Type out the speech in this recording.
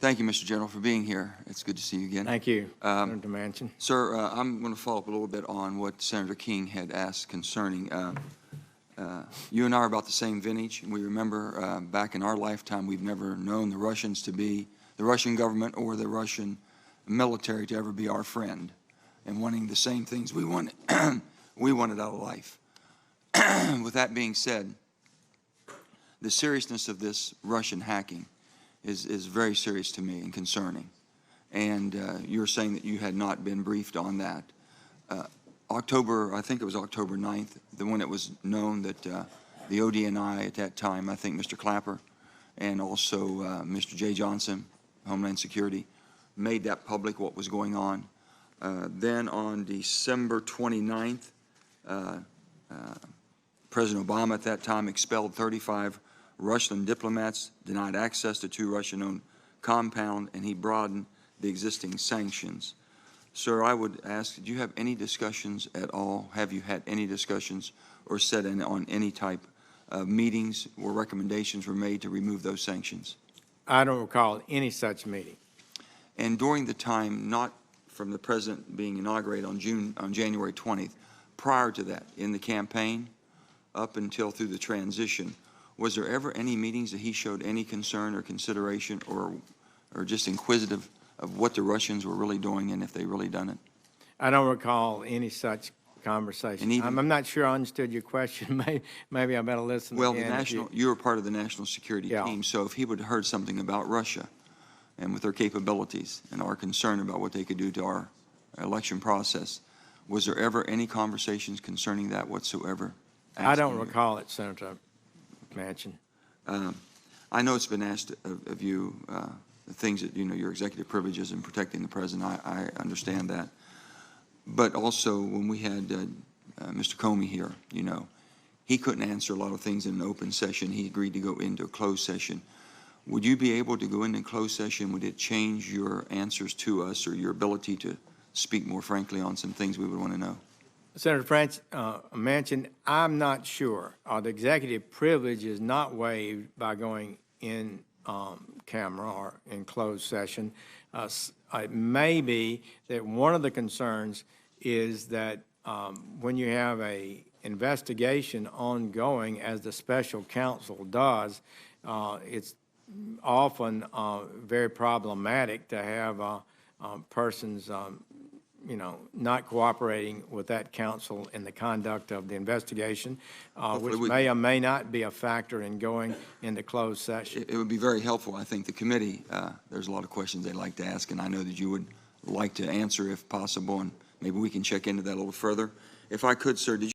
Thank you, Mr. General, for being here. It's good to see you again. Thank you, Senator Manchin. Sir, I'm going to follow up a little bit on what Senator King had asked concerning. You and I are about the same vintage, and we remember back in our lifetime, we've never known the Russians to be, the Russian government or the Russian military to ever be our friend, and wanting the same things we wanted, we wanted out of life. With that being said, the seriousness of this Russian hacking is very serious to me and concerning. And you're saying that you had not been briefed on that. I think it was October 9th, when it was known that the ODNI at that time, I think Mr. Clapper and also Mr. Jay Johnson, Homeland Security, made that public, what was going on. Then on December 29th, President Obama at that time expelled 35 Russian diplomats, denied access to 2 Russian-owned compounds, and he broadened the existing sanctions. Sir, I would ask, did you have any discussions at all? Have you had any discussions or sat in on any type of meetings where recommendations were made to remove those sanctions? I don't recall any such meeting. And during the time, not from the President being inaugurated on January 20th, prior to that, in the campaign, up until through the transition, was there ever any meetings that he showed any concern or consideration or just inquisitive of what the Russians were really doing and if they really done it? I don't recall any such conversation. I'm not sure I understood your question. Maybe I better listen well, again. You were part of the national security team, so if he would have heard something about Russia and with their capabilities and our concern about what they could do to our election process, was there ever any conversations concerning that whatsoever? I don't recall it, Senator Manchin. I know it's been asked of you, the things that, your executive privileges in protecting the president. I understand that. But also, when we had Mr. Comey here, he couldn't answer a lot of things in an open session. He agreed to go into a closed session. Would you be able to go into a closed session? Would it change your answers to us or your ability to speak more frankly on some things we would want to know? Senator Manchin, I'm not sure. The executive privilege is not waived by going in camera or in closed session. It may be that one of the concerns is that when you have a investigation ongoing, as the special counsel does, it's often very problematic to have persons not cooperating with that counsel in the conduct of the investigation, which may or may not be a factor in going into closed session. It would be very helpful. I think the committee, there's a lot of questions they'd like to ask, and I know that you would like to answer if possible, and maybe we can check into that a little further. If I could, sir, did you